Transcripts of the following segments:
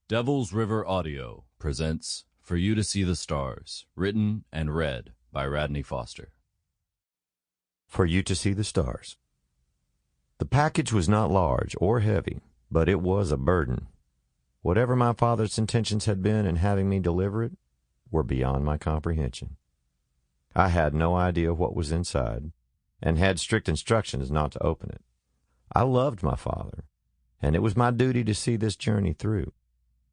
Devil's River Audio presents For You to See the Stars, written and read by Radney Foster. For You to See the Stars. The package was not large or heavy, but it was a burden. Whatever my father's intentions had been in having me deliver it were beyond my comprehension. I had no idea what was inside, and had strict instructions not to open it. I loved my father, and it was my duty to see this journey through,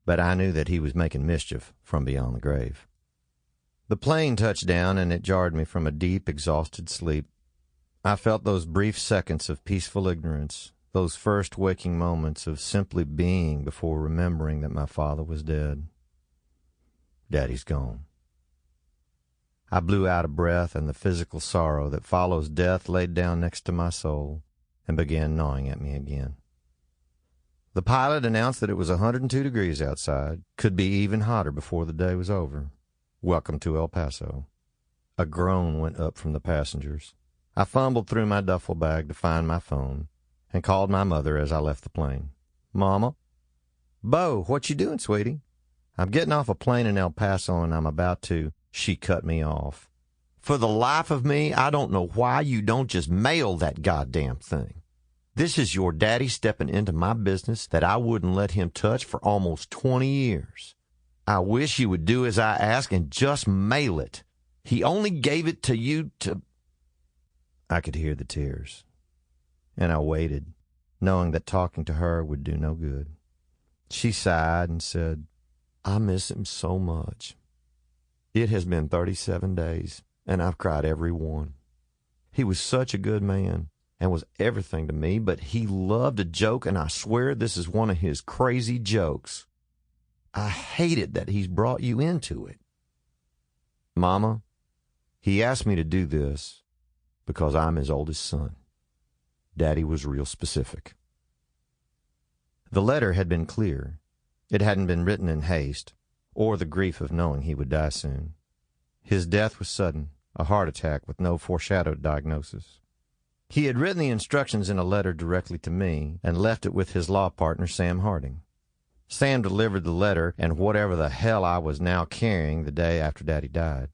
but I knew that he was making mischief from beyond the grave. The plane touched down, and it jarred me from a deep, exhausted sleep. I felt those brief seconds of peaceful ignorance, those first waking moments of simply being before remembering that my father was dead. Daddy's gone. I blew out a breath, and the physical sorrow that follows death laid down next to my soul and began gnawing at me again. The pilot announced that it was 102 degrees outside, could be even hotter before the day was over. Welcome to El Paso. A groan went up from the passengers. I fumbled through my duffel bag to find my phone and called my mother as I left the plane. "Mama?" "Bo, what you doing, sweetie?" "I'm getting off a plane in El Paso and I'm about to—" She cut me off. "For the life of me, I don't know why you don't just mail that goddamn thing. This is your daddy stepping into my business that I wouldn't let him touch for almost 20 years. I wish you would do as I ask and just mail it. He only gave it to you to—" I could hear the tears, and I waited, knowing that talking to her would do no good. She sighed and said, "I miss him so much. It has been 37 days, and I've cried every one. He was such a good man and was everything to me, but he loved a joke, and I swear this is one of his crazy jokes. I hate it that he's brought you into it. Mama, he asked me to do this because I'm his oldest son." Daddy was real specific. The letter had been clear. It hadn't been written in haste, or the grief of knowing he would die soon. His death was sudden, a heart attack with no foreshadowed diagnosis. He had written the instructions in a letter directly to me and left it with his law partner, Sam Harding. Sam delivered the letter and whatever the hell I was now carrying the day after Daddy died.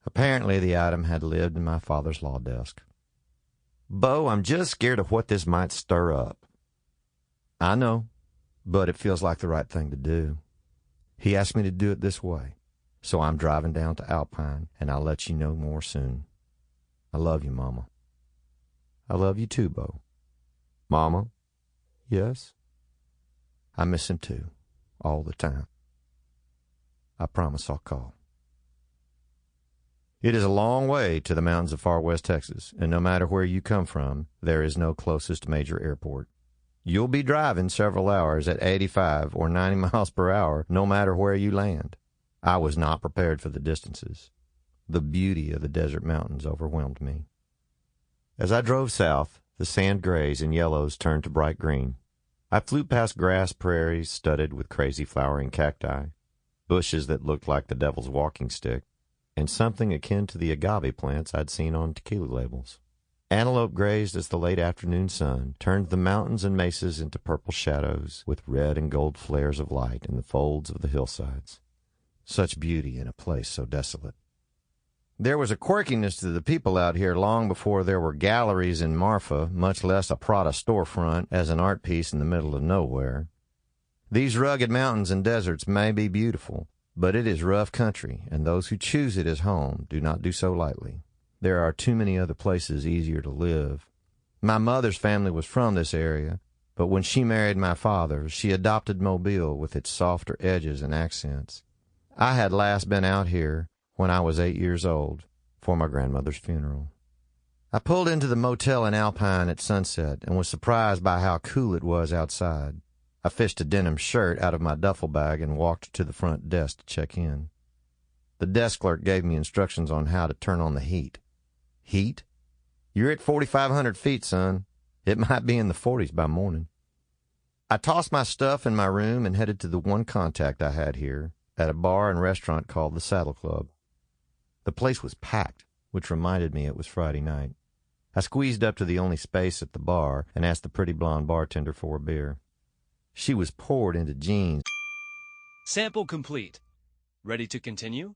Apparently the item had lived in my father's law desk. "Bo, I'm just scared of what this might stir up." "I know, but it feels like the right thing to do. He asked me to do it this way, so I'm driving down to Alpine, and I'll let you know more soon. I love you, Mama." "I love you too, Bo." "Mama?" "Yes?" "I miss him too, all the time. I promise I'll call." It is a long way to the mountains of far west Texas, and no matter where you come from, there is no closest major airport. You'll be driving several hours at 85 or 90 miles per hour, no matter where you land. I was not prepared for the distances. The beauty of the desert mountains overwhelmed me. As I drove south, the sand grays and yellows turned to bright green. I flew past grass prairies studded with crazy flowering cacti, bushes that looked like the devil's walking stick, and something akin to the agave plants I'd seen on tequila labels. Antelope grazed as the late afternoon sun turned the mountains and mesas into purple shadows with red and gold flares of light in the folds of the hillsides. Such beauty in a place so desolate. There was a quirkiness to the people out here long before there were galleries in Marfa, much less a Prada storefront as an art piece in the middle of nowhere. These rugged mountains and deserts may be beautiful, but it is rough country, and those who choose it as home do not do so lightly. There are too many other places easier to live. My mother's family was from this area, but when she married my father, she adopted Mobile with its softer edges and accents. I had last been out here when I was 8 years old for my grandmother's funeral. I pulled into the motel in Alpine at sunset and was surprised by how cool it was outside. I fished a denim shirt out of my duffel bag and walked to the front desk to check in. The desk clerk gave me instructions on how to turn on the heat. "Heat? You're at 4,500 feet, son. It might be in the 40s by morning." I tossed my stuff in my room and headed to the one contact I had here, at a bar and restaurant called the Saddle Club. The place was packed, which reminded me it was Friday night. I squeezed up to the only space at the bar and asked the pretty blonde bartender for a beer. She was poured into jeans Sample complete. Ready to continue?